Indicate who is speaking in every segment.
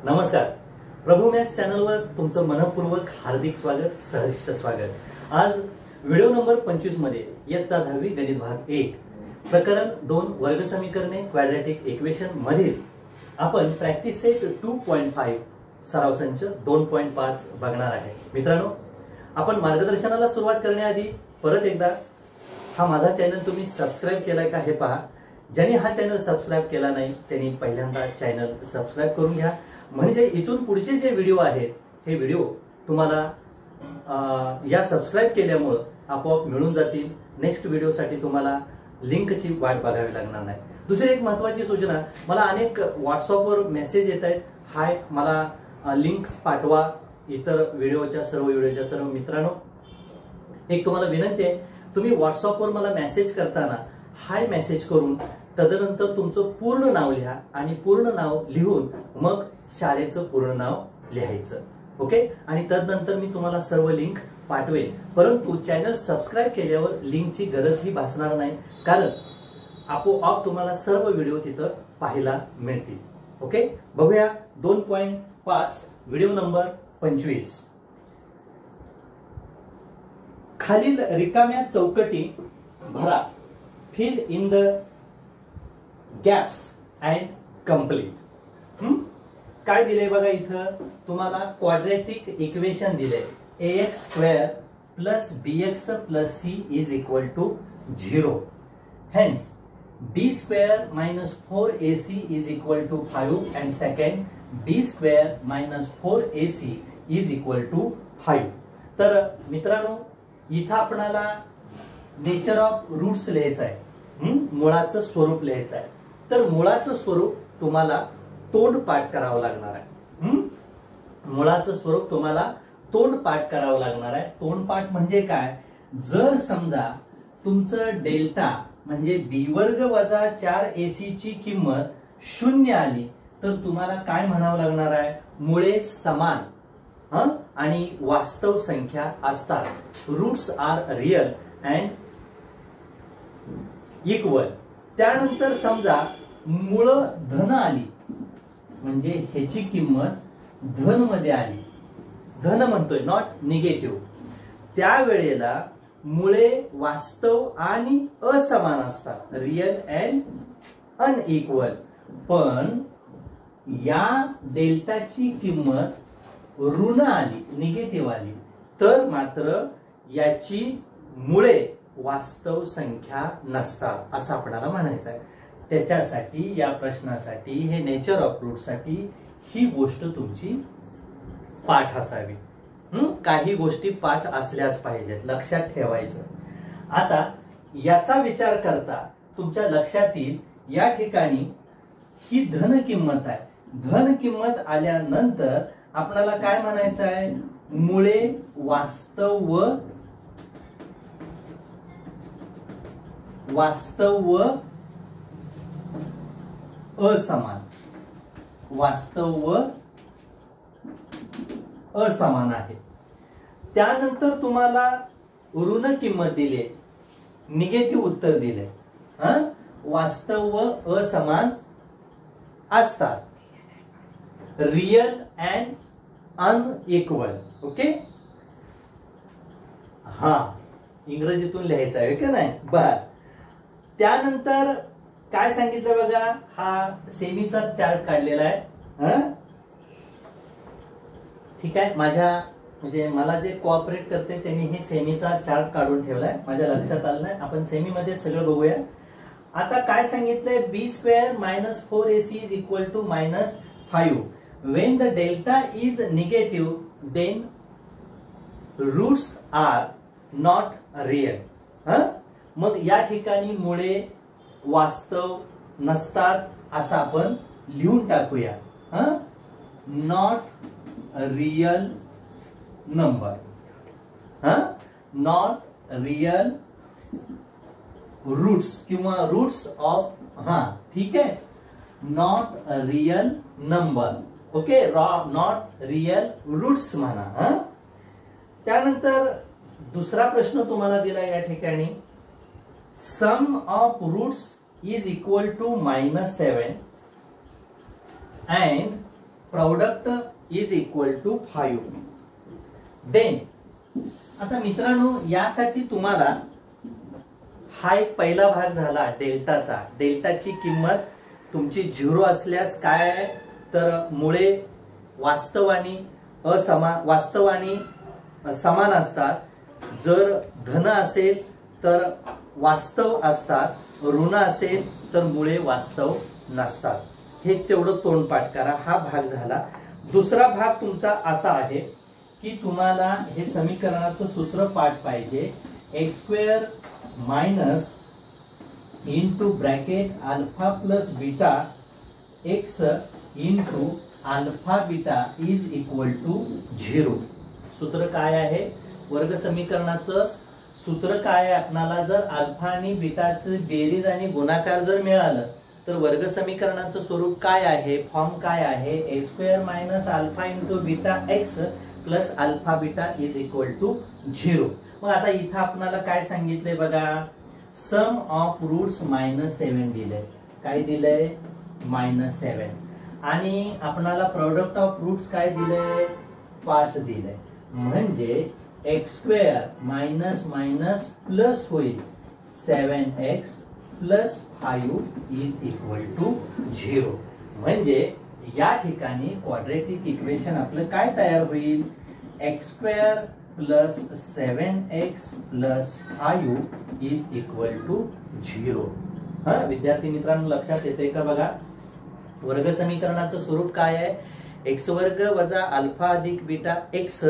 Speaker 1: नमस्कार. प्रभू मॅथ्स चॅनलवर तुमचं मनपूर्वक हार्दिक स्वागत, सहर्ष स्वागत. आज व्हिडिओ नंबर 25 मध्ये इयत्ता 10वी गणित भाग 1 प्रकरण 2 वर्ग समीकरणे क्वाड्रॅटिक इक्वेशन मधील आपण प्रॅक्टिस सेट 2.5 सराव संच 2.5 बघणार आहे. मित्रांनो, आपण मार्गदर्शनाला सुरुवात करण्याआधी परत एकदा हा माझा चॅनल तुम्ही सबस्क्राइब केलाय का हे पहा. ज्यांनी हा चॅनल सबस्क्राइब केला नाही त्यांनी पहिल्यांदा चॅनल सबस्क्राइब करून घ्या, म्हणजे इथून पुढचे जे व्हिडिओ आहेत हे व्हिडिओ तुम्हाला या सबस्क्राइब केल्यामुळे आपोआप मिळून जातील. नेक्स्ट व्हिडिओसाठी तुम्हाला लिंकची वाट बघावी लागणार नाही. दुसरी एक महत्त्वाची सूचना, मला अनेक व्हॉट्सअपवर मेसेज येत आहेत, हाय मला लिंक्स पाठवा इतर व्हिडिओच्या, सर्व व्हिडिओच्या. तर मित्रांनो, एक तुम्हाला विनंती आहे, तुम्ही व्हॉट्सअपवर मला मेसेज करताना हाय मेसेज करून तदनंतर तुमचं पूर्ण नाव लिहा आणि पूर्ण नाव लिहून मग शाळेचं पूर्ण नाव लिहायचं. ओके. आणि तदनंतर मी तुम्हाला सर्व लिंक पाठवेल, परंतु चॅनल सबस्क्राइब केल्यावर लिंकची गरजही भासणार नाही, कारण आपोआप तुम्हाला सर्व व्हिडिओ तिथं पाहायला मिळतील. ओके. बघूया 2.5 व्हिडिओ नंबर 25. खालील रिकाम्या चौकटी भरा, fill in the gaps and complete. काय दिले बघा, इथं तुम्हाला क्वाड्रॅटिक इक्वेशन दिले. ax square plus bx plus c is equal to 0. Hence b square minus 4ac is equal to 5 and second b square minus 4ac is equal to 5. तर मित्रांनो, इथं आपल्याला नेचर ऑफ रूट्स लिहायचं आहे, मुळाचं स्वरूप लिहायचं आहे. तर मुळाचं स्वरूप तुम्हाला तोंडपाठ करावं लागणार आहे. मुळाचं स्वरूप तुम्हाला तोंडपाठ करावं लागणार आहे. तोंडपाठ म्हणजे काय, जर समजा तुमचं डेल्टा म्हणजे बी वर्ग वजा 4ac ची किंमत 0 आली तर तुम्हाला काय म्हणावं लागणार आहे, मुळे समान आणि वास्तव संख्या असतात. Roots are real and equal. त्यानंतर समजा मूळ धन आली म्हणजे ह्याची किंमत धन मध्ये आली, धन म्हणतोय नॉट निगेटिव्ह, त्यावेळेला मुळे वास्तव आणि असमान असतात, रियल अँड अनइक्वल. पण या डेल्टाची किंमत ऋण आली, निगेटिव्ह आली, तर मात्र याची मुळे वास्तव संख्या नसतात असं आपल्याला म्हणायचं आहे. त्याच्यासाठी या प्रश्नासाठी हे नेचर ऑफ रूट साठी ही गोष्ट तुमची पाठ असावी. काही गोष्टी पाठ असल्याच पाहिजेत, लक्षात ठेवायचं. आता याचा विचार करता तुमच्या लक्षात येईल, या ठिकाणी ही धन किंमत आहे. धन किंमत आल्यानंतर आपल्याला काय म्हणायचं आहे, मुळे वास्तव व असमान, वास्तव व असमान आहे. त्यानंतर तुम्हाला ऋण किंमत दिली, निगेटिव्ह उत्तर दिले, वास्तव व असमान असतात, रियल अँड अनइक्वल. ओके. हा इंग्रजीतून लिहायचं आहे का नाही. बर. त्यानंतर काय सांगितलं बघा, हा सेमीचा चार्ट काढलेला आहे. ठीक आहे, माझ्या म्हणजे मला जे कोऑपरेट करते त्यांनी हे सेमीचा चार्ट काढून ठेवलाय, माझ्या लक्षात आलं नाही. आपण सेमी मध्ये सगळं बघूया. आता काय सांगितलंय, B square minus 4ac is equal to minus 5. When the delta is negative then roots are not real. मग या ठिकाणी मुळे वास्तव नसतात असं आपण लिहून टाकूया. Not real number, not real roots किंवा रूट्स ऑफ, ठीक आहे, not real number. Okay. Not real roots म्हणा. त्यानंतर दुसरा प्रश्न तुम्हाला दिला या ठिकाणी, sum of roots is equal to -7 and product is equal to 5. Then आता मित्रांनो, यासाठी तुम्हाला हा एक पहिला भाग झाला डेल्टाचा. डेल्टाची किंमत तुमची 0 असल्यास काय आहे, तर मुळे वास्तव आणि समान असतात. जर धन असेल तर वास्तव असतात, ऋण असेल तर मुळे वास्तव नसतात. हे तेवढं तोंडपाठ करा. हा भाग झाला. दुसरा भाग तुमचा असा आहे की तुम्हाला हे समीकरणाचं सूत्र पाठ पाहिजे. x² minus into bracket alpha plus beta X into alpha beta is equal to 0. सूत्र काय आहे? वर्ग समीकरणाचं सूत्र काय आहे? आपल्याला जर अल्फा आणि बीटाचं बेरीज आणि गुणाकार जर मिळालं तर वर्ग समीकरणाचं स्वरूप काय आहे, फॉर्म काय आहे? a² minus alpha into beta x plus alpha beta is equal to 0. मग आता इथं आपल्याला काय सांगितलंय बघा, सम ऑफ रूट्स -7 दिलंय. काय दिलंय? -7. आणि आपल्याला प्रोडक्ट ऑफ रूट्स काय दिलंय? 5 दिलंय. म्हणजे x² मायनस मायनस प्लस होईल 7x plus 5 is equal to 0. म्हणजे या ठिकाणी क्वाड्रेटिक इक्वेशन आपलं काय तयार होईल? x² plus 7x plus 5 is equal to 0. हा विद्यार्थी मित्रांनो, लक्षात येते का बघा? वर्ग समीकरणाचं स्वरूप काय आहे? x² वजा अल्फा अधिक बीटा एक्स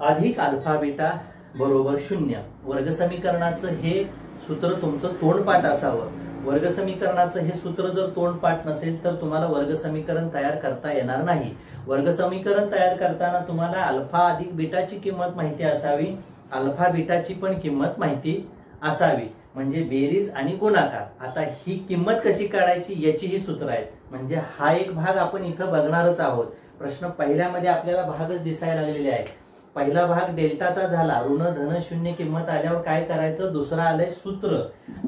Speaker 1: अधिक अल्फा बीटा बरोबर 0. वर्ग समीकरणाचं हे सूत्र तुमचं तोंडपाठ असावं. वर्ग समीकरणाचं हे सूत्र जर तोंडपाठ नसेल तर तुम्हाला वर्ग समीकरण तयार करता येणार नाही. वर्ग समीकरण तयार करताना तुम्हाला अल्फा अधिक बीटाची किंमत माहिती असावी, अल्फा बीटाची पण किंमत माहिती असावी. म्हणजे बेरीज आणि गुणाकार. आता ही किंमत कशी काढायची याची ही सूत्र आहेत. म्हणजे हा एक भाग आपण इथं बघणारच आहोत. प्रश्न पहिल्यामध्ये आपल्याला भागच दिसायला लागलेले आहेत. पहिला भाग डेल्टाचा झाला, ऋण धन शून्य किंमत आल्यावर काय करायचं? दुसरा आलंय सूत्र.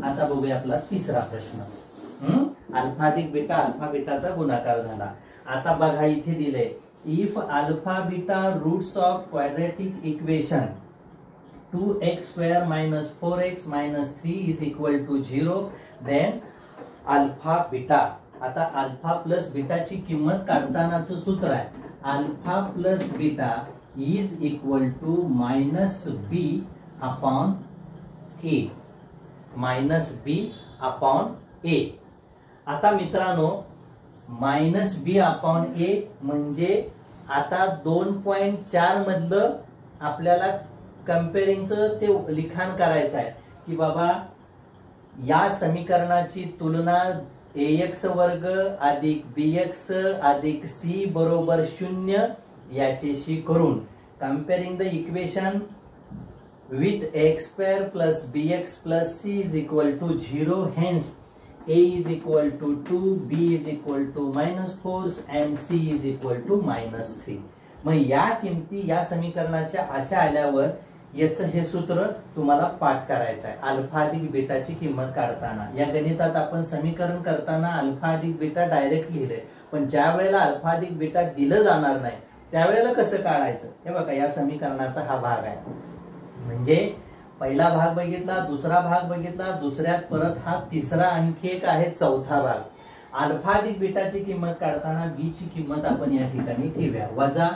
Speaker 1: आता बघूया आपला तिसरा प्रश्न. अल्फा अधिक बीटा, अल्फा बीटाचा गुणाकार झाला. आता बघा इथे दिलंय, if alpha beta roots of quadratic equation 2x² minus 4x minus 3 is equal to 0 then alpha beta. आता अल्फा प्लस बीटाची किंमत काढतानाचं सूत्र आहे alpha plus beta is equal to -b upon a. -b upon a. आता मित्रांनो, -b upon a म्हणजे आता 2.4 मधलं आपल्याला कंपेरिंगचं ते लिखाण करायचं आहे की बाबा या समीकरणाची तुलना ax वर्ग अधिक bx अधिक c बरोबर 0 याच्याशी करून comparing the equation with x² plus bx plus c is equal to 0. Hence a is equal to 2, b is equal to -4 and c is equal to -3. मग या किमती या समीकरणाच्या अशा आल्यावर याचं हे सूत्र तुम्हाला पाठ करायचं आहे. अल्फा अधिक बीटाची किंमत काढताना या गणितात आपण समीकरण करताना अल्फा अधिक बीटा डायरेक्ट लिहिले, पण ज्या वेळेला अल्फा अधिक बीटा दिलं जाणार नाही त्यावेळेला कसं काढायचं? हे बघा, या समीकरणाचा हा भाग आहे. म्हणजे पहिला भाग बघितला, दुसरा भाग बघितला, दुसऱ्यात परत हा तिसरा आणखी एक आहे चौथा भाग. अल्फा अधिक बीटाची किंमत काढताना बी ची किंमत आपण या ठिकाणी ठेवूया. वजा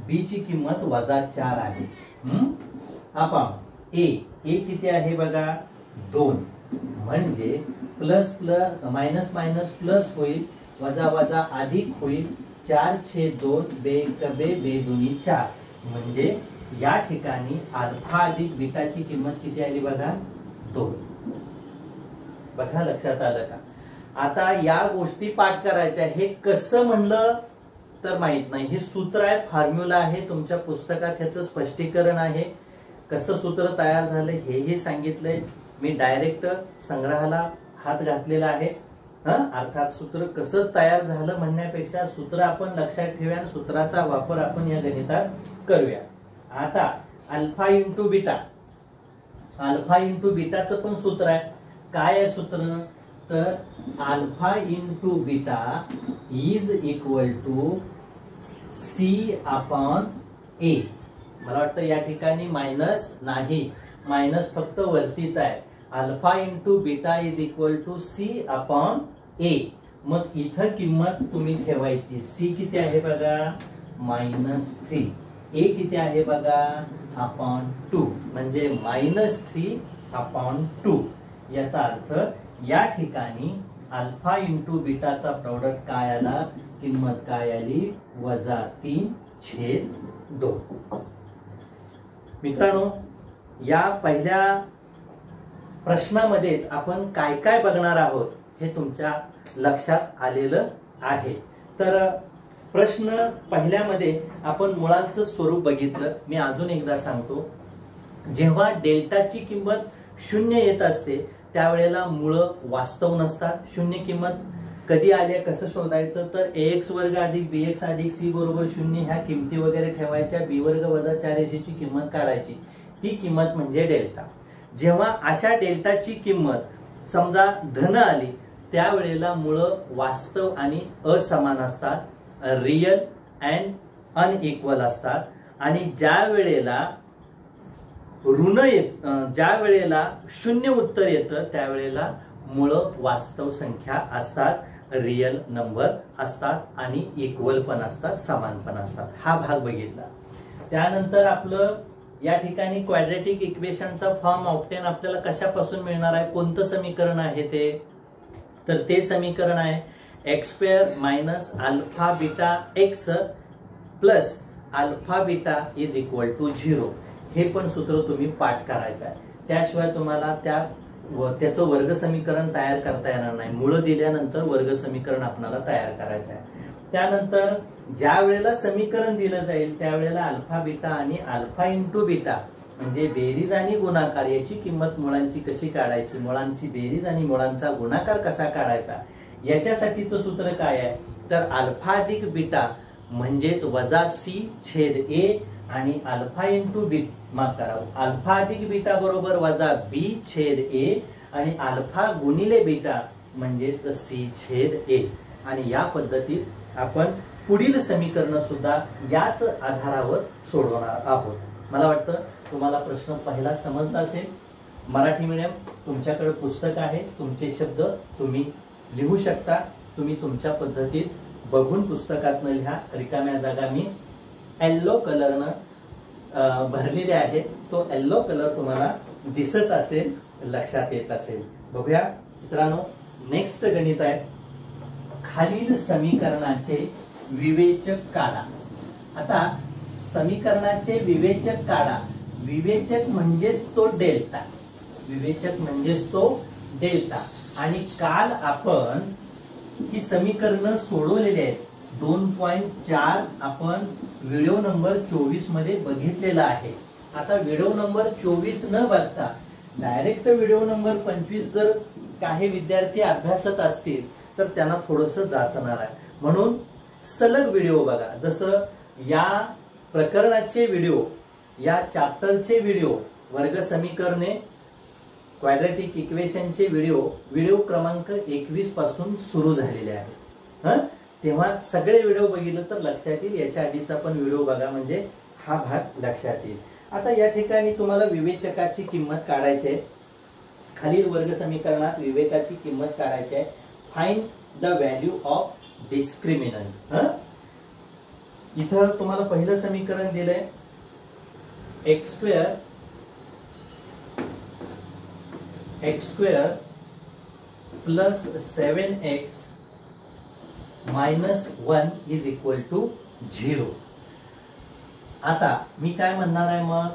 Speaker 1: बी ची किंमत -4 आहे. आपण ए किती आहे बघा? 2. म्हणजे plus plus minus minus plus होईल, वजा वजा अधिक होईल. 4/2 बे 2 4. म्हणजे या ठिकाणी अल्फा अधिक बीटाची किंमत किती आली बघा? 2. बघा, लक्षात आलं का? आता या गोष्टी पाठ करायच्या. हे कसं म्हणलं तर माहित नाही. हे सूत्र आहे, फॉर्म्युला आहे, तुमच्या पुस्तकात ह्याचं स्पष्टीकरण आहे. कसं सूत्र तयार झालं हेही सांगितलंय. मी डायरेक्ट संग्रहाला हात घातलेला आहे. अर्थात सूत्र कसं तयार झालं म्हणण्यापेक्षा सूत्र आपण लक्षात ठेवूया आणि सूत्राचा वापर आपण या गणितात करूया. आता alpha into beta, alpha into बीटाचं पण सूत्र आहे. काय आहे सूत्र? तर alpha into beta is equal to C upon A. मला वाटतं या ठिकाणी मायनस नाही, मायनस फक्त वरतीच आहे. Alpha into beta is equal to C upon A. मग इथं किंमत तुम्ही ठेवायची. सी किती आहे बघा, -3. ए किती आहे बघा, अपॉन 2, म्हणजे -3/2. याचा अर्थ या ठिकाणी अल्फा इंटू बीटाचा प्रोडक्ट काय आला, किंमत काय आली, -3/2. मित्रांनो, या पहिल्या प्रश्नामध्येच आपण काय काय बघणार आहोत हे तुमच्या लक्षात आलेलं आहे. तर प्रश्न पहिल्यामध्ये आपण मुळांचं स्वरूप बघितलं. मी अजून एकदा सांगतो, जेव्हा डेल्टाची किंमत 0 येत असते त्यावेळेला मुळं वास्तव नसतात. 0 किंमत कधी आले, कसं शोधायचं, तर ax वर्ग अधिक bx अधिक c बरोबर 0 ह्या किमती वगैरे ठेवायच्या. b वर्ग वजा 4ac ची किंमत काढायची. ती किंमत म्हणजे डेल्टा. जेव्हा अशा डेल्टाची किंमत समजा धन आली त्यावेळेला मुळं वास्तव आणि असमान असतात, रियल अँड अनइक्वल असतात. आणि ज्या वेळेला ऋण ज्या वेळेला 0 उत्तर येतं त्यावेळेला मुळं वास्तव संख्या असतात, रियल नंबर असतात आणि इक्वल पण असतात, समान पण असतात. हा भाग बघितला. त्यानंतर आपलं या ठिकाणी क्वाड्रॅटिक इक्वेशनचा फॉर्म ऑब्टेन आपल्याला कशापासून मिळणार आहे, कोणतं समीकरण आहे ते, तर ते समीकरण आहे x² minus alpha beta x plus alpha beta is equal to 0. हे पण सूत्र तुम्ही पाठ करायचं आहे. त्याशिवाय तुम्हाला त्याचं वर्ग समीकरण तयार करता येणार नाही. मुळं दिल्यानंतर वर्ग समीकरण आपल्याला तयार करायचं आहे. त्यानंतर ज्या वेळेला समीकरण दिलं जाईल त्यावेळेला अल्फा बीटा आणि अल्फा इंटू बीटा म्हणजे बेरीज आणि गुणाकार याची किंमत मुळांची कशी काढायची, मुळांची बेरीज आणि मुळांचा गुणाकार कसा काढायचा, याच्यासाठीचं सूत्र काय आहे, तर अल्फा अधिक बीटा म्हणजेच वजा सी छेद ए आणि अल्फा इंटू माफ करा, अल्फा अधिक बीटा बरोबर वजा बी छेद ए आणि अल्फा गुणिले बीटा म्हणजेच सी छेद ए. आणि या पद्धतीत आपण पुढील समीकरण सुद्धा याच आधारावर सोडवणार आहोत. मला वाटतं तुम्हाला प्रश्न पहिला समजला असेल. मराठी मीडियम तुमच्याकडे पुस्तक आहे, तुमचे शब्द तुम्ही लिहू शकता. तुम्ही तुमच्या पद्धतीत बघून पुस्तकातनं लिहा. रिकाम्या जागा मी येलो कलरनं भरलेले आहेत. तो येलो कलर तुम्हाला दिसत असेल, लक्षात येत असेल. बघूया मित्रांनो, नेक्स्ट गणित आहे, खालील समीकरणाचे विवेचक काढा. आता समीकरणाचे विवेचक काढा. विवेचक म्हणजेच तो डेल्टा, विवेचक म्हणजेच तो डेल्टा. आणि काल आपण ही समीकरण सोडवलेली आहेत. 2.4 आपण व्हिडिओ नंबर 24 मध्ये बघितलेला आहे. आता व्हिडिओ नंबर 24 न बघता डायरेक्ट व्हिडिओ नंबर 25 जर काही विद्यार्थी अभ्यासत असतील तर त्यांना थोडंसं जाचणार आहे. म्हणून सलग व्हिडिओ बघा. जसं या प्रकरणाचे व्हिडिओ, या चॅप्टरचे व्हिडिओ, वर्ग समीकरणे, क्वाड्रॅटिक इक्वेशनचे व्हिडिओ क्रमांक 21 पासून सुरू झालेले आहेत. तेव्हा सगळे व्हिडिओ बघितलं तर लक्षात येईल. याच्या आधीचा पण व्हिडिओ बघा म्हणजे हा भाग लक्षात येईल. आता या ठिकाणी तुम्हाला विवेचकाची किंमत काढायची आहे. खालील वर्ग समीकरणात विवेकाची किंमत काढायची आहे. Find the value of discriminant. इथं तुम्हाला पहिलं समीकरण दिलंय x² plus 7x minus 1 is equal to 0. आता मी काय म्हणणार आहे मग,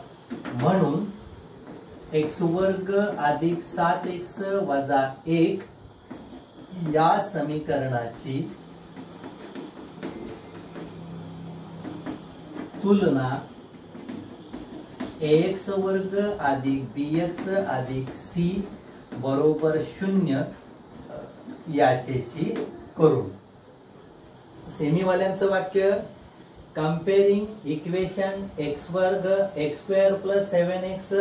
Speaker 1: म्हणून x वर्ग अधिक 7x वजा 1 या समीकरणाची तुलना ax वर्ग अधिक bx अधिक c बरोबर 0 याच्याशी करून. सेमीवाल्यांचं वाक्य, कंपेरिंग इक्वेशन x वर्ग x² plus 7x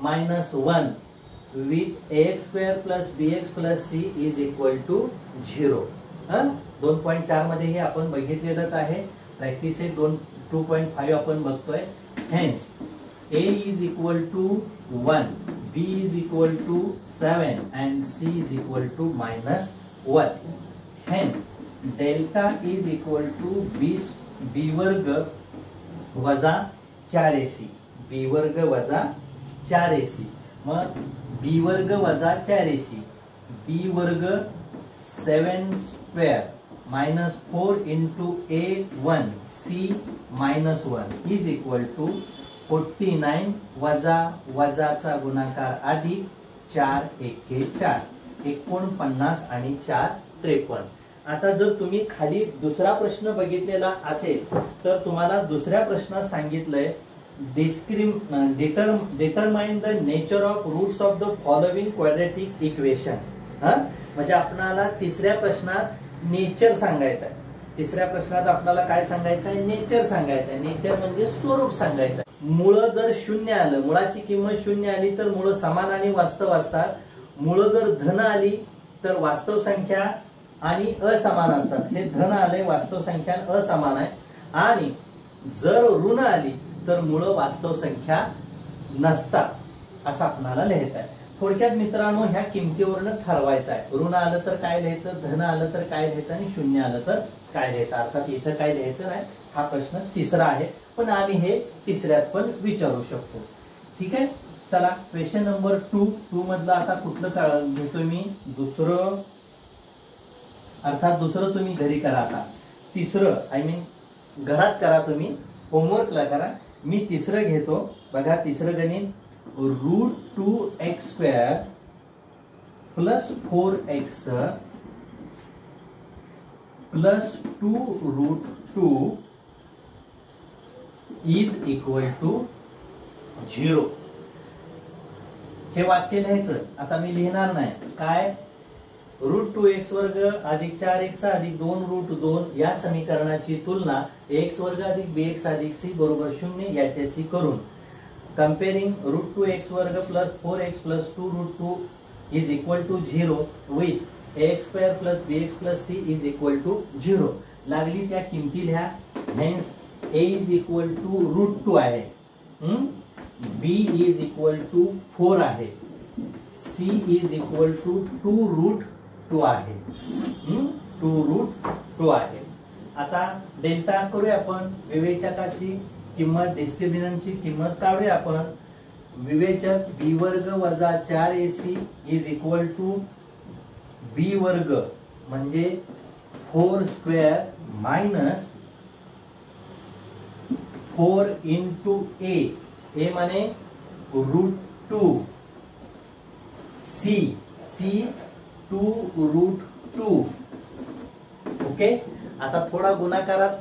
Speaker 1: minus 1 with ax² plus bx plus c is equal to 0. 2.4 मध्ये हे आपण बघितलेलंच आहे. प्रॅक्टिस आहे 2.5 आपण बघतोय. Hence A is equal to 1, B is equal to 7 and C is equal to -1. Hence delta is equal to b वर्ग वजा 4ac. b वर्ग वजा 4ac. मग b वर्ग वजा 4ac, b वर्ग 7 square -4 into a1 c -1 is equal to 49 वजा वजाचा गुणाकार अधिक 4 एके 4, 49 आणि 4 53. आता जर तुम्ही खाली दुसरा प्रश्न बघितलेला असेल तर तुम्हाला दुसऱ्या प्रश्नात सांगितलंय determine the nature of roots of the following quadratic equation. म्हणजे आपल्याला तिसऱ्या प्रश्नात नेचर सांगायचं आहे. तिसऱ्या प्रश्नात आपल्याला काय सांगायचं आहे? नेचर सांगायचं आहे. नेचर म्हणजे स्वरूप सांगायचं आहे. मूळ जर 0 आलं, मुळाची किंमत 0 आली तर मूळ समान आणि वास्तव असतात. मूळ जर धन आली तर वास्तव संख्या आणि असमान असतात. हे धन आले, वास्तव संख्या असमान आहे. आणि जर ऋण आली तर मूळ वास्तव संख्या नसतात असं आपल्याला लिहायचं आहे. थोडक्यात मित्रांनो ह्या किमतीवरून ठरवायचं आहे. ऋण आलं तर काय लिहायचं, धन आलं तर काय लिहायचं आणि 0 आलं तर काय लिहायचं. अर्थात इथं काय लिहायचं नाही. हा प्रश्न तिसरा आहे पण आम्ही हे तिसऱ्यात पण विचारू शकतो. ठीक आहे. चला क्वेश्चन नंबर 2 मधलं आता कुठलं घेतोय मी? दुसरं. अर्थात दुसरं तुम्ही घरी करा. आता तिसरं आय मीन घरात करा, तुम्ही होमवर्कला करा. मी तिसरं घेतो. बघा तिसरं गणित √2x² + 4x + 2√2 is equal to 0. हे वाक्य लिहायचं. आता मी लिहिणार नाही. काय? √2x² अधिक 4x अधिक 2√2 या समीकरणाची तुलना x² अधिक bx अधिक c बरोबर 0 याच्याशी करून comparing √2x² + 4x + 2√2 is equal to 0 with ax² + bx + c is equal to 0. लागलीच या किमती लिहा. Hence a is equal to √2 आहे, b इज इक्वल टू 4 आहे, c इज इक्वल टू 2√2 आहे. 2√2 आहे. आता डेल्टा करूया आपण. विवेचकाची किंमत, डिस्क्रिमिनंटची किंमत काढूया आपण. विवेचक b वर्ग वजा 4ac is equal to b वर्ग म्हणजे 4 square minus 4 into a. a Mane √2, c 2√2. Okay. आता थोडा गुणाकारात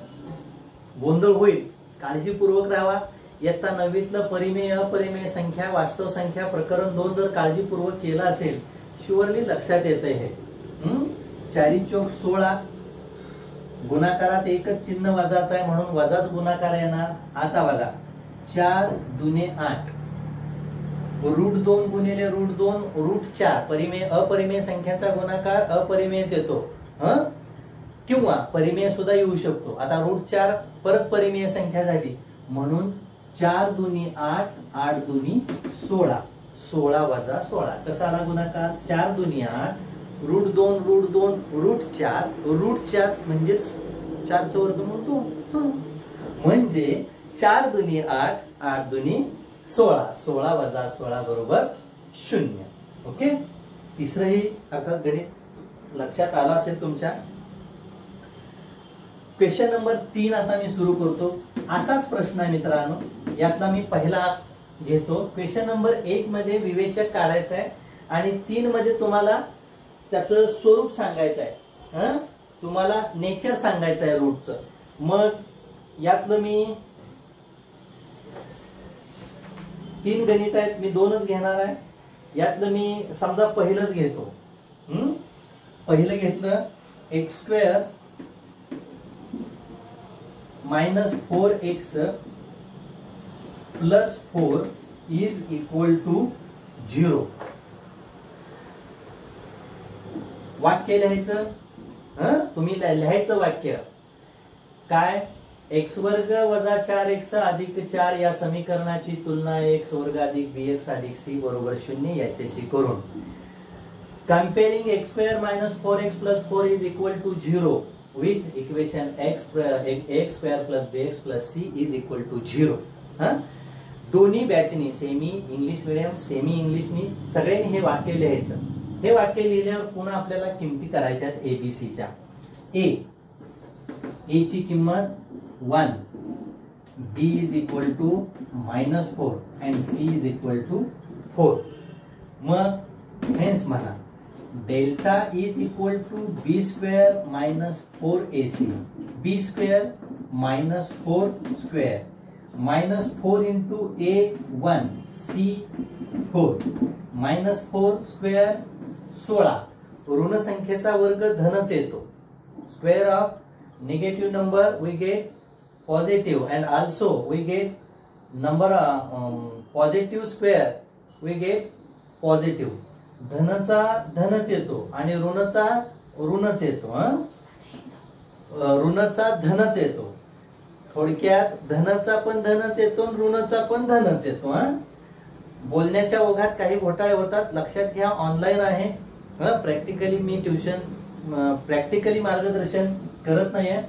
Speaker 1: गोंधळ होईल, काळजीपूर्वक राहावा. इयत्ता 9वीतलं परिमेय अपरिमेय संख्या वास्तव संख्या प्रकरण 2 जर काळजीपूर्वक केलं असेल शुअरली लक्षात येते. हे 4 चौक 16. गुणाकारात एकच चिन्ह वजाचं आहे म्हणून वजाच गुणाकार येणार. आता बघा 4 दुने 8, √2 गुणिले √2 √4. परिमेय अपरिमेय संख्याचा गुणाकार अपरिमेयच येतो, किंवा परिमेय सुद्धा येऊ शकतो. आता √4 परत परिमेय संख्या झाली म्हणून 4 दुनी 8, 8 दुनी 16, 16 वजा 16. कसा आला गुणाकार? 4 दुनी 8, √2 √2 √4, √4 म्हणजेच 4 चा वर्गमूळ 2, म्हणजे 4 दुनी 8, 8 दुनी 16, 16 वजा 16 बरोबर 0. ओके. तिसरं हे अर्थात गणित लक्षात आलं असेल तुमच्या. क्वेश्चन नंबर 3 आता मी सुरू करतो. असाच प्रश्न आहे मित्रांनो. यातला मी पहिला घेतो. क्वेश्चन नंबर 1 मध्ये विवेचक काढायचा आहे आणि 3 मध्ये तुम्हाला त्याचं स्वरूप सांगायचं आहे. तुम्हाला नेचर सांगायचं आहे रूटचं. मग यातलं मी 3 गणित आहेत, मी 2च घेणार आहे. यातलं मी समजा पहिलंच घेतो. पहिलं घेतलं x² - 4x + 4 is equal to 0. वाक्य लिहायचं. तुम्ही लिहायचं वाक्य काय? एक्स वर्ग वजा 4x अधिक 4 या समीकरणाची तुलना x वर्ग अधिक bx अधिक c बरोबर 0 याच्याशी करून comparing x square minus 4x plus 4 is equal to 0 with equation x square plus bx plus c is equal to 0. दोन्ही बॅचनी सेमी इंग्लिश मीडियम सेमी इंग्लिशनी सगळ्यांनी हे वाक्य लिहायचं. हे वाक्य लिहिल्यावर पुन्हा आपल्याला किमती करायच्या आहेत एबीसीच्या. ए ची किंमत 1, b is equal to -4 and c is equal to 4. मग हेन्स म्हणा delta is equal to B square minus 4ac, B square minus 4 square minus 4 into a1 c4 minus 4 square 16. ऋण संख्येचा वर्ग धनच येतो. Square of negative number we get positive and also we get number positive square we get positive. धनचा धनच येतो आणि ऋणचा ऋणच येतो. ऋणचा धनच येतो. थोडक्यात धनचा पण धनच येतो ऋणचा पण धनच येतो. बोलण्याच्या ओघात काही घोटाळे होतात, लक्षात घ्या. ऑनलाईन आहे, प्रॅक्टिकली मी ट्युशन प्रॅक्टिकली मार्गदर्शन करत नाहीये.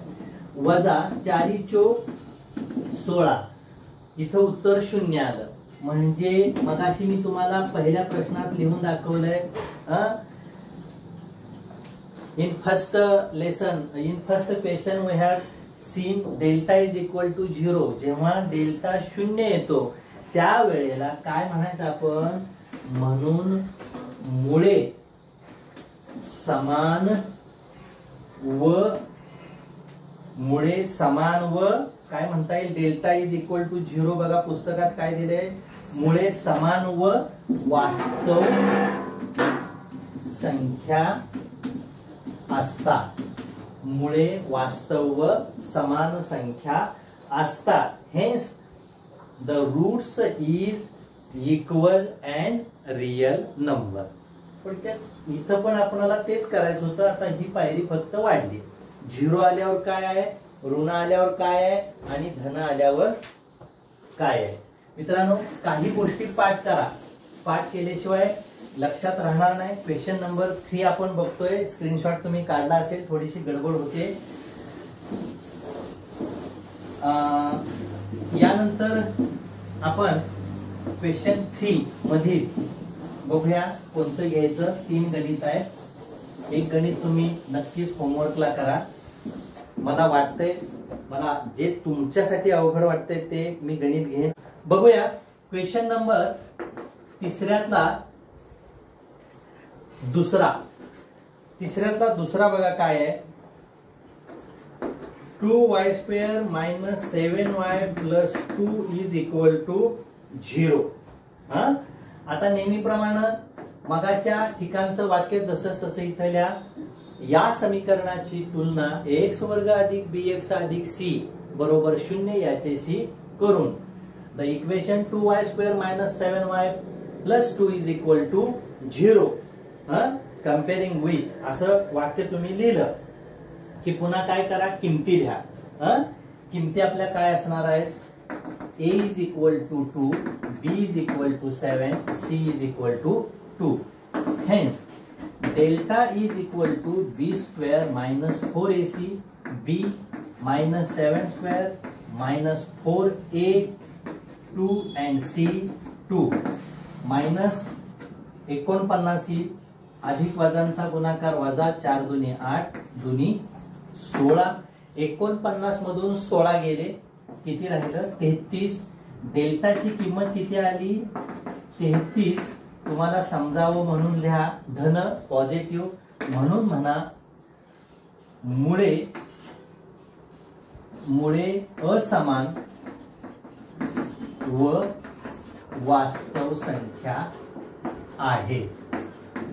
Speaker 1: वजा 4 चोक 16 इथं उत्तर 0 आलं. म्हणजे मगाशी मी तुम्हाला पहिल्या प्रश्नात लिहून दाखवलंय. In first lesson in first question we have seen delta is equal to 0. जेव्हा डेल्टा 0 येतो त्यावेळेला काय म्हणायचं आपण, म्हणून मुळे समान व काय म्हणता येईल डेल्टा इज इक्वल टू 0. बघा पुस्तकात काय दिले, मुळे समान व वास्तव संख्या असतात. मुळे वास्तव व समान संख्या असतात. Hence the roots is equal and real number. थोडक्यात इथं पण आपल्याला तेच करायचं होतं. आता ही पायरी फक्त वाढली. 0 आल्यावर काय आहे, ऋण आल्यावर काय आहे आणि धन आल्यावर काय आहे. मित्रांनो काही गोष्टी पाठ करा. पाठ केल्याशिवाय लक्षात राहणार नाही. क्वेश्चन नंबर 3 आपण बघतोय. स्क्रीनशॉट तुम्ही काढला असेल, थोडीशी गडबड होते. यानंतर आपण क्वेश्चन 3 मधील बघूया कोणतं घ्यायचं. 3 गणित आहेत. एक गणित तुम्ही नक्कीच होमवर्कला करा. मला वाटतंय, मला जे तुमच्यासाठी अवघड वाटतंय ते मी गणित घेईन. बघूया क्वेश्चन नंबर तिसऱ्यातला दुसरा बघा काय आहे. 2y² - 7y + 2 is equal to 0. आता नेहमीप्रमाणे मगाच्या ठिकाणचं वाक्य जसंच तसं इथं लिहा. या समीकरणाची तुलना x वर्ग अधिक bx अधिक c बरोबर 0 याच्याशी करून the equation 2y² - 7y + 2 is equal to 0 comparing with असं वाक्य तुम्ही लिहिलं की पुन्हा काय करा, किमती लिहा. किमती आपल्या काय असणार आहेत, a is equal to 2, b is equal to 7, c is equal to 2. Hence delta is equal to b² - 4ac, b - 7² - 4a2 and c2 minus 49 अधिक वजांचा गुणाकार वजा 4 दुनी 8 दुनी 16. 49 मधून 16 गेले, किती राहिलं 33. डेल्टाची किंमत किती आली 33. तुम्हाला समजावं म्हणून लिहा धन पॉझिटिव्ह. म्हणून म्हणा मुळे असमान व वास्तव संख्या आहे.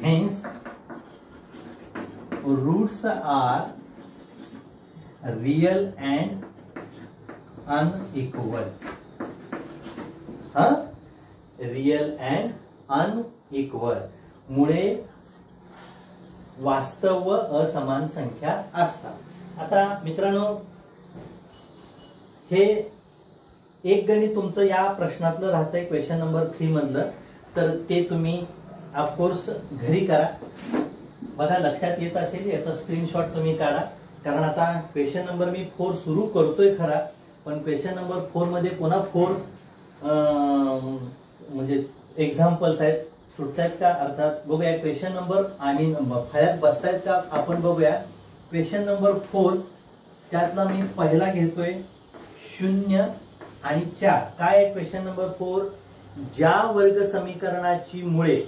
Speaker 1: Hence roots are real and unequal. Real and unequal मुळे वास्तव व असमान संख्या असतात. आता मित्रांनो हे एक गणित तुमचं या प्रश्नातलं राहतंय क्वेश्चन नंबर 3 मधलं, तर ते तुम्ही ऑफकोर्स घरी करा. बघा लक्षात येत असेल, याचा स्क्रीनशॉट तुम्ही काढा. कारण आता क्वेश्चन नंबर मी 4 सुरू करतोय खरा, पण क्वेश्चन नंबर 4 मध्ये पुन्हा 4 म्हणजे एक्झाम्पल्स आहेत, सुटतायत का अर्थात बघूया. क्वेश्चन नंबर आणि फळ्यात बसतायत का आपण बघूया. क्वेश्चन नंबर 4 त्यातला मी पहिला घेतोय 0 आणि 4. काय आहे क्वेश्चन नंबर 4? ज्या वर्ग समीकरणाची मुळे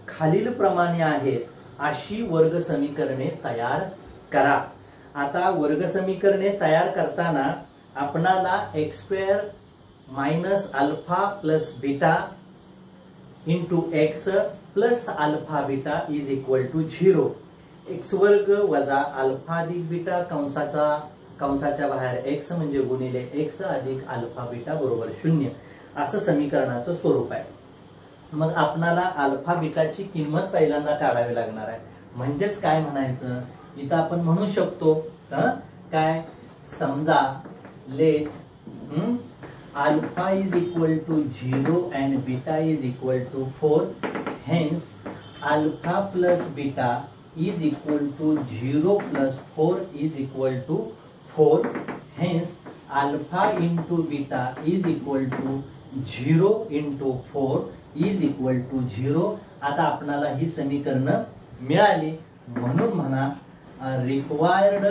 Speaker 1: खालील प्रमाणे आहेत अशी वर्ग समीकरणे तयार करा. आता वर्ग समीकरणे तयार करताना आपणाला x² minus alpha plus beta into x plus alpha beta is equal to 0, x वर्ग वजा अल्फा अधिक बीटा कंसाच्या बाहेर एक्स म्हणजे गुणिले एक्स अधिक अल्फा बीटा बरोबर 0 असं समीकरणाचं स्वरूप आहे. मग आपणाला अल्फा बीटाची किंमत पहिल्यांदा काढावी लागणार आहे. म्हणजेच काय म्हणायचं, इथं आपण म्हणू शकतो काय, समजा let alpha is equal to 0 and beta is equal to 4, hence alpha plus beta is equal to 0 plus 4 is equal to 4, hence alpha into beta is equal to 0 into 4 is equal to 0. आता आपणाला ही समीकरणं मिळाली, म्हणून म्हणा required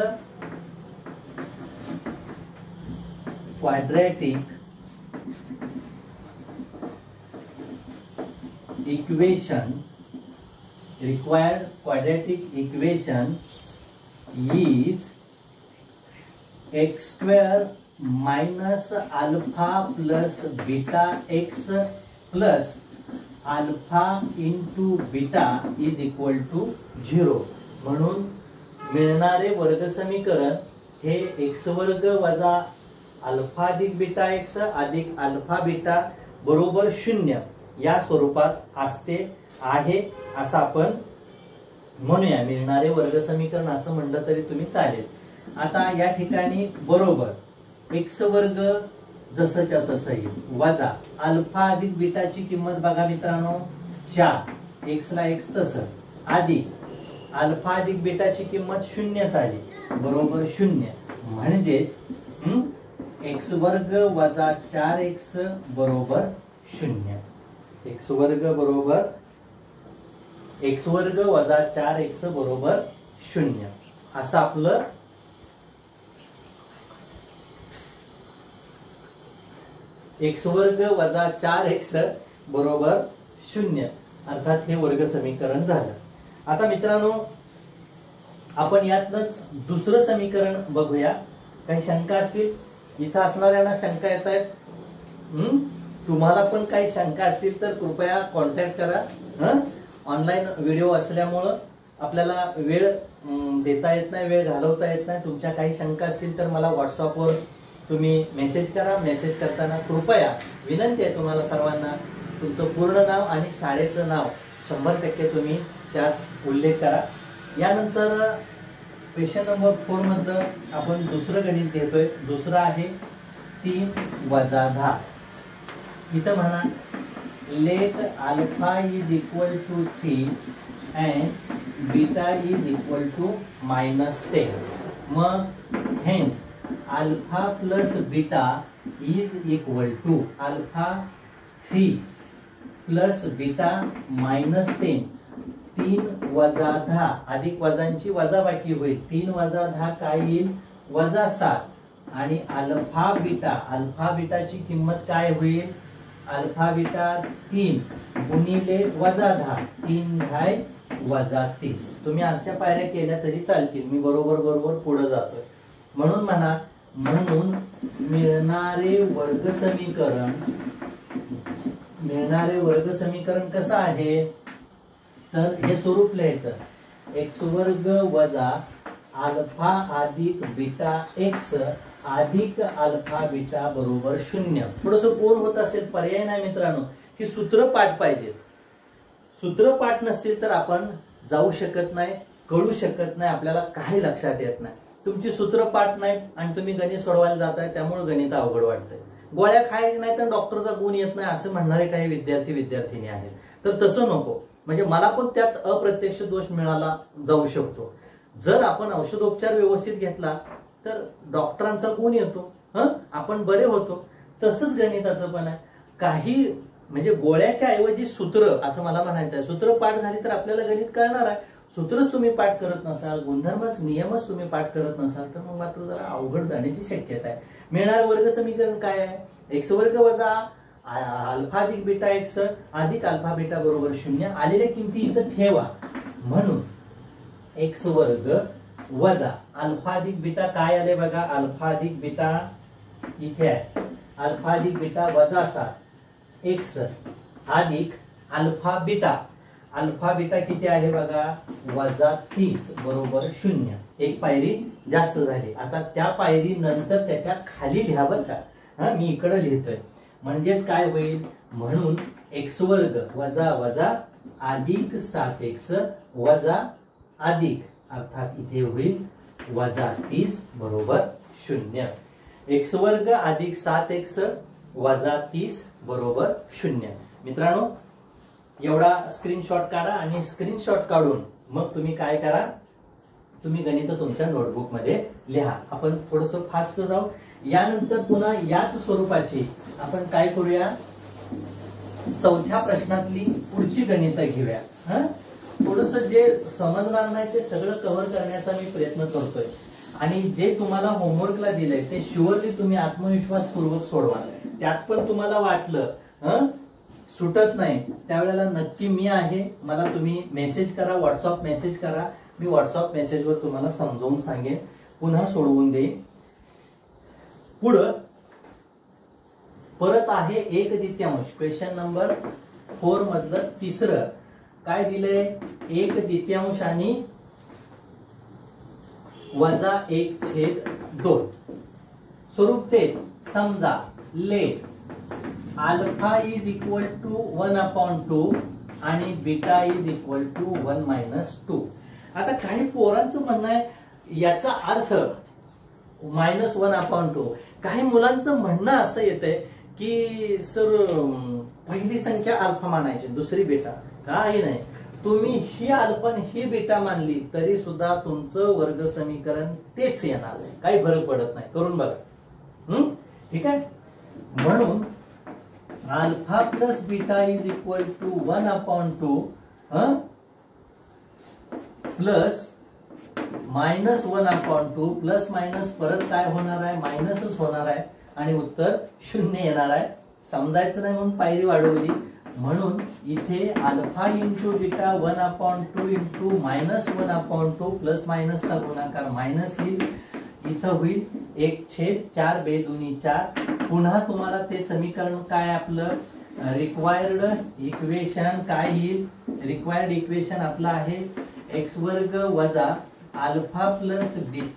Speaker 1: quadratic equation is x² minus alpha plus beta x plus alpha into beta is equal to 0. म्हणून मिळणारे वर्ग समीकरण हे एक्स वर्ग वजा अल्फा अधिक बीटा एक्स अधिक अल्फा बीटा बरोबर 0 या स्वरूपात असते आहे असं आपण म्हणूया. मिळणारे वर्ग समीकरण असं म्हणलं तरी तुम्ही चालेल. आता या ठिकाणी बरोबर एक्स वर्ग जसंच्या तसं येईल वजा अल्फा अधिक बीटाची किंमत बघा मित्रांनो 4, एक्स ला एक्स तसं अधिक अल्फा अधिक बीटाची किंमत 0 आली बरोबर 0. म्हणजेच एक्स वर्ग वजा 4x बरोबर 0. एक्स वर्ग बरोबर एक्स वर्ग वजा 4x बरोबर 0 असं आपलं एक्स वर्ग वजा 4x बरोबर 0 अर्थात हे वर्ग समीकरण झालं. आता मित्रांनो आपण यातलंच दुसरं समीकरण बघूया. काही शंका असतील, इथं असणाऱ्यांना शंका येत आहेत, तुम्हाला पण काही शंका असतील तर कृपया कॉन्टॅक्ट करा. ऑनलाईन व्हिडिओ असल्यामुळं आपल्याला वेळ देता येत नाही, वेळ घालवता येत नाही. तुमच्या काही शंका असतील तर मला व्हॉट्सअपवर तुम्ही मेसेज करा. मेसेज करताना कृपया विनंती आहे तुम्हाला सर्वांना तुमचं पूर्ण नाव आणि शाळेचं नाव 100% तुम्ही त्यात उल्लेख करा. यानंतर क्वेश्चन नंबर 4 मधलं आपण दुसरं गणित घेतोय. दुसरं आहे 3 वजा 10. इथं म्हणा let alpha is equal to 3 and beta is equal to -10. मग hence alpha plus beta is equal to alpha 3 plus beta -10. 3 वजा 10 अधिक वजांची वजाबाकी होईल. 3 वजा 10 काय येईल वजा 7. आणि अल्फा बीटाची किंमत काय होईल, अल्फा बीटा 3 गुणिले वजा 10, 3 10 वजा 30. तुम्ही अशा पायऱ्या केल्या तरी चालतील, मी बरोबर पुढे जातोय. म्हणून म्हणा म्हणून मिळणारे वर्ग समीकरण कसं आहे, तर हे स्वरूप लिहायचं एक्स वर्ग वजा अल्फा अधिक बीटा एक्स अधिक अल्फा बीटा बरोबर 0. थोडस बोर होत असेल, पर्याय नाही मित्रांनो, की सूत्र पाठ पाहिजे. सूत्र पाठ नसतील तर आपण जाऊ शकत नाही, कळू शकत नाही, आपल्याला काही लक्षात येत नाही. तुमची सूत्र पाठ नाहीत आणि तुम्ही गणित सोडवायला जाताय, त्यामुळे गणित अवघड वाटतंय. गोळ्या खायच्या नाही तर डॉक्टरचा गुण येत नाही असं म्हणणारे काही विद्यार्थी आहेत. तर तसं नको. म्हणजे मला पण त्यात अप्रत्यक्ष दोष मिळाला जाऊ शकतो. जर आपण औषधोपचार व्यवस्थित घेतला तर डॉक्टरांचा गुण येतो, आपण बरे होतो. तसंच गणिताचं पण आहे. काही म्हणजे गोळ्याच्या ऐवजी सूत्र असं मला म्हणायचं आहे. सूत्र पाठ झाली तर आपल्याला गणित कळणार आहे. सूत्रच तुम्ही पाठ करत नसाल, गुणधर्मच नियमच तुम्ही पाठ करत नसाल तर मग मात्र जरा अवघड जाण्याची शक्यता आहे. मिळणारं वर्ग समीकरण काय आहे? एक्स वर्ग वजा अल्फा अधिक बीटा एक्स अधिक अल्फा बीटा बरोबर 0. आलेल्या किमती इथं ठेवा. म्हणून एक्स वर्ग वजा अल्फा अधिक बीटा काय आले बघा, अल्फा अधिक बीटा इथे आहे. अल्फा अधिक बीटा वजा 7 एक्स अधिक अल्फा बीटा. अल्फा बीटा किती आहे बघा, वजा 30 बरोबर 0. एक पायरी जास्त झाली. आता त्या पायरी नंतर त्याच्या खाली लिहा बरं का. मी इकडे लिहितोय म्हणजेच काय होईल, म्हणून एक्स वर्ग वजा वजा अधिक 7x वजा अधिक अर्थात इथे होईल वजा 30 बरोबर 0. एक्स वर्ग अधिक 7x वजा 30 बरोबर 0. मित्रांनो, एवढा स्क्रीनशॉट काढा आणि स्क्रीनशॉट काढून मग तुम्ही काय करा, तुम्ही गणित तुमच्या नोटबुक मध्ये लिहा. आपण थोडस फास्ट जाऊ. यानंतर पुन्हा याच स्वरूपाची आपण काय करूया, चौथ्या प्रश्नातली पुढची गणितं घेऊया. थोडस जे समजणार नाही ते सगळं कव्हर करण्याचा मी प्रयत्न करतोय. आणि जे तुम्हाला होमवर्कला दिलंय ते शुअरली तुम्ही आत्मविश्वासपूर्वक सोडवा. त्यात पण तुम्हाला वाटलं सुटत नाही त्यावेळेला नक्की मी आहे, मला तुम्ही मेसेज करा, व्हॉट्सअप मेसेज करा. मी व्हॉट्सअप मेसेजवर तुम्हाला समजावून सांगेन, पुन्हा सोडवून देईन. पुढं परत आहे 1/3. क्वेश्चन नंबर 4 मधलं तिसरं काय दिलंय, 1/3 आणि वजा 1/2. स्वरूप तेच. समजा let alpha is equal to 1/2 आणि बीटा इज इक्वल टू 1-2. आता काही पोरांचं म्हणणं आहे याचा अर्थ -1/2. काही मुलांचं म्हणणं असं येतंय की सर पहिली संख्या अल्फा मानायची, दुसरी बीटा. काही नाही, तुम्ही ही अल्फा आणि ही बीटा मानली तरी सुद्धा तुमचं वर्ग समीकरण तेच येणार, काही फरक पडत नाही. करून बघा. ठीक आहे. म्हणून alpha plus beta is equal to 1/2 plus -1/2 plus minus परत काय होणार आहे, मायनसच होणार आहे आणि उत्तर 0 येणार आहे. समजायचं नाही म्हणून पायरी वाढवली. म्हणून इथे alpha into beta 1/2 into -1/2 plus मायनसचा गुणाकार मायनस येईल. इथं होईल 1/4 बेदुनी 4. पुन्हा तुम्हाला ते समीकरण काय आपलं रिक्वायर्ड इक्वेशन काय येईल, रिक्वायर्ड इक्वेशन आपलं आहे एक्स वर्ग वजा alpha plus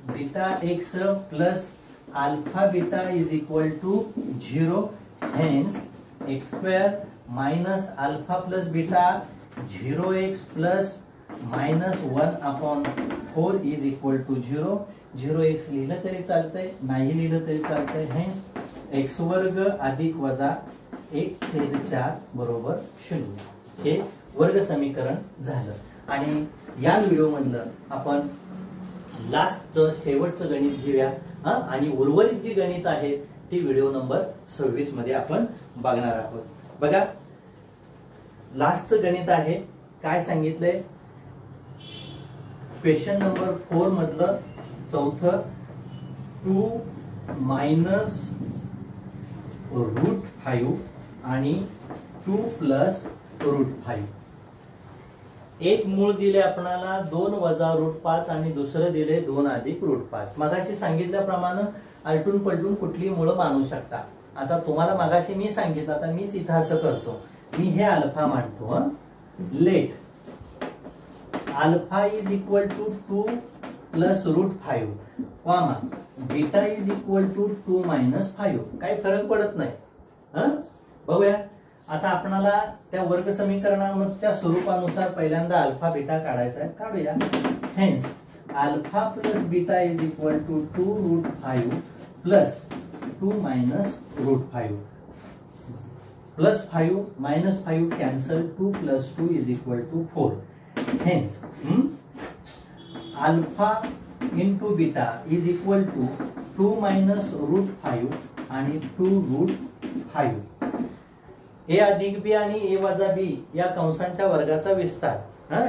Speaker 1: beta x plus alpha beta is equal to 0. Hence x square minus alpha plus beta 0x plus -1/4 is equal to 0. 0x लिहिलं तरी चालतंय, नाही लिहिलं तरी चालतंय. हे एक्स वर्ग अधिक वजा 1/4 बरोबर 0. हे वर्ग समीकरण झालं. आणि या व्हिडिओ मधलं आपण लास्टचं शेवटचं गणित घेऊया. आणि उर्वरित जी गणित आहेत ती व्हिडिओ नंबर 26 मध्ये आपण बघणार आहोत. बघा, लास्टचं गणित आहे. काय सांगितलंय, क्वेश्चन नंबर 4 मधलं चौथं 2 मायनस √5 आणि 2 प्लस √5. एक मूळ दिले आपल्याला 2 वजा √5 आणि दुसरं दिले 2 अधिक √5. मगाशी सांगितल्याप्रमाणे आलटून पलटून कुठली मुळं मानू शकता. आता तुम्हाला मगाशी मी सांगितलं, आता मीच इथं असं करतो, मी हे अल्फा मांडतो. Let alpha is equal to 2 plus √5 comma beta is equal to 2 minus 5. काही फरक पडत नाही. बघूया आता आपणाला त्या वर्ग समीकरणाच्या स्वरूपानुसार पहिल्यांदा अल्फा बीटा काढायचा आहे. काढूया. Hence alpha plus beta is equal to 2√5 plus 2 minus √5. Plus 5 minus 5 cancel, 2 plus 2 is equal to 4. Hence alpha into beta is equal to 2 minus √5 आणि 2√5. ए अधिक बी आणि ए वजा बी या कंसांच्या वर्गाचा विस्तार.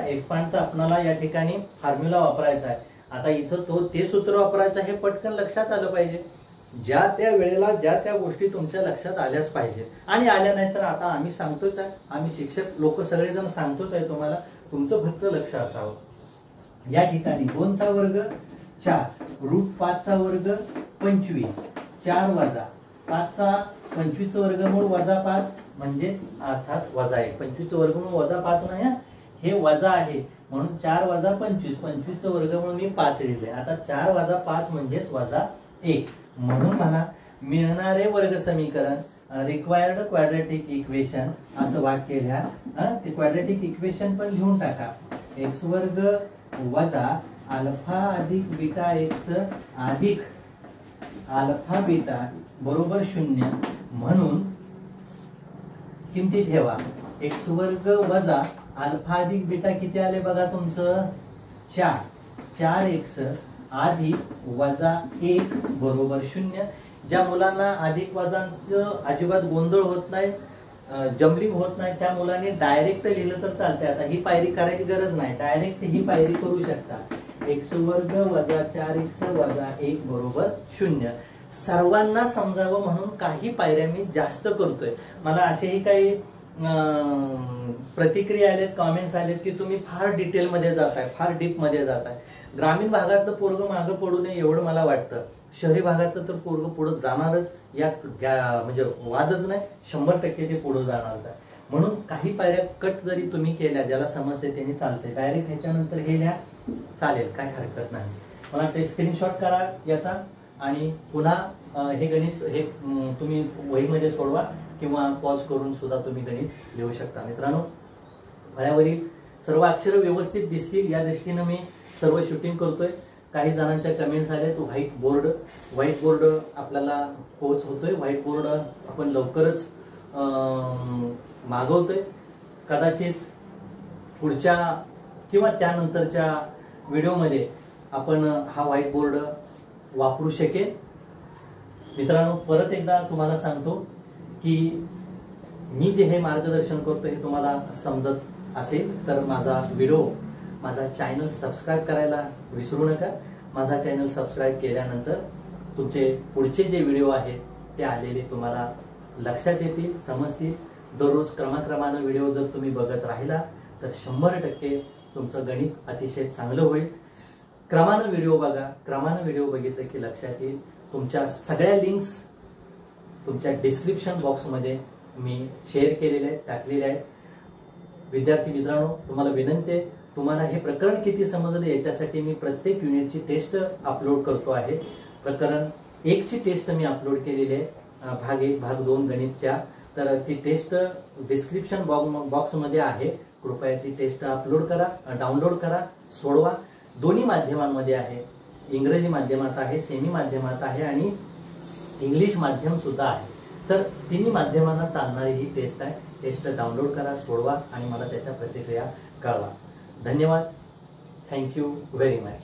Speaker 1: एक्सपांडचा आपल्याला या ठिकाणी फॉर्म्युला वापरायचा आहे. आता इथं ते सूत्र वापरायचं हे पटकन लक्षात आलं पाहिजे. ज्या त्या वेळेला ज्या त्या गोष्टी तुमच्या लक्षात आल्याच पाहिजे. आणि आल्या नाही तर आता आम्ही सांगतोच आहे, आम्ही शिक्षक लोक सगळेजण सांगतोच आहे तुम्हाला, तुमचं फक्त लक्ष असावं. या ठिकाणी 2चा वर्ग 4, √5चा वर्ग 25, 4 वजा 5चा 25 वर्गमूळ वजा 5 म्हणजेच अर्थात वजा 1. 25 वर्गमूळ वजा 5 नाही, हे वजा आहे म्हणून 4 वजा 25, 25 वर्गमूळ मी 5 लिहिले. आता 4 वजा 5 म्हणजेच वजा 1. म्हणून म्हणा मिळणारे वर्ग समीकरण रिक्वायर्ड क्वाड्रॅटिक इक्वेशन असं वाक्य लिहा. ते क्वाड्रॅटिक इक्वेशन पण लिहून टाका. एक्स वर्ग वजा अल्फा अधिक बीटा एक्स अधिक अल्फा बीटा बरोबर 0. म्हणून किमती ठेवा. एक्स वर्ग वजा अल्फा अधिक बीटा किती आले बघा तुमचं 4. 4x अधिक वजा 1 बरोबर 0. ज्या मुलांना अधिक वजांचं अजिबात गोंधळ होत नाही, जम्बलिंग होत नाही, त्या मुलांनी डायरेक्ट लिहिलं तर चालते. आता ही पायरी करायची गरज नाही, डायरेक्ट ही पायरी करू शकता. एक्स वर्ग वजा 4x वजा 1 बरोबर 0. सर्वांना समजावं म्हणून काही पायऱ्या मी जास्त करतोय. मला असेही काही प्रतिक्रिया आलेत, कॉमेंट्स आलेत की तुम्ही फार डिटेल मध्ये जाताय, फार डीप मध्ये जाताय. ग्रामीण भागातलं पोरग मागं पडू नये एवढं मला वाटतं. शहरी भागातलं तर पोरग पुढे जाणारच, यात म्हणजे वादच नाही, 100% ते पुढे जाणारच आहे. म्हणून काही पायऱ्या कट जरी तुम्ही केल्या, ज्याला समजते त्यांनी चालते. डायरेक्ट ह्याच्यानंतर हे लिहा चालेल, काही हरकत नाही. मला ते स्क्रीनशॉट करा याचा आणि पुन्हा हे गणित हे तुम्ही वहीमध्ये सोडवा किंवा पॉज करून सुद्धा तुम्ही गणित लिहू शकता. मित्रांनो, फळ्यावरील सर्व अक्षर व्यवस्थित दिसतील या दृष्टीने मी सर्व शूटिंग करतोय. काही जणांच्या कमेंट्स आल्यात व्हाईट बोर्ड आपल्याला पोच होतोय. व्हाईट बोर्ड आपण लवकरच मागवतोय. कदाचित पुढच्या किंवा त्यानंतरच्या व्हिडिओमध्ये आपण हा व्हाईट बोर्ड वापरू शकेल. मित्रांनो, परत एकदा तुम्हाला सांगतो की मी जे हे मार्गदर्शन करतो हे तुम्हाला समजत असेल तर माझा चॅनल सबस्क्राईब करायला विसरू नका. माझा चॅनल सबस्क्राईब केल्यानंतर तुमचे पुढचे जे व्हिडिओ आहेत ते आलेले तुम्हाला लक्षात येतील, समजतील. दररोज क्रमाक्रमानं व्हिडिओ जर तुम्ही बघत राहिला तर 100% तुमचं गणित अतिशय चांगलं होईल. क्रमानं व्हिडिओ बघा, क्रमानं व्हिडिओ बघितलं की लक्षात येईल. तुमच्या सगळ्या लिंक्स तुमच्या डिस्क्रिप्शन बॉक्समध्ये मी शेअर केलेले आहेत, टाकलेले आहेत. विद्यार्थी मित्रांनो, तुम्हाला विनंती आहे, तुम्हाला हे प्रकरण किती समजलं याच्यासाठी मी प्रत्येक युनिटची टेस्ट अपलोड करतो आहे. प्रकरण 1 ची टेस्ट मी अपलोड केलेली आहे, भाग 1 भाग 2 गणितच्या. तर ती टेस्ट डिस्क्रिप्शन बॉक्समध्ये आहे. कृपया ती टेस्ट अपलोड करा, डाउनलोड करा, सोडवा. दोन्ही माध्यमांमध्ये आहे. इंग्रजी माध्यमात आहे, सेमी माध्यमात आहे आणि इंग्लिश माध्यम सुद्धा आहे. तर तिन्ही माध्यमांना चालणारी ही टेस्ट आहे. टेस्ट डाउनलोड करा, सोडवा आणि मला त्याच्या प्रतिक्रिया कळवा. धन्यवाद. Thank you very much.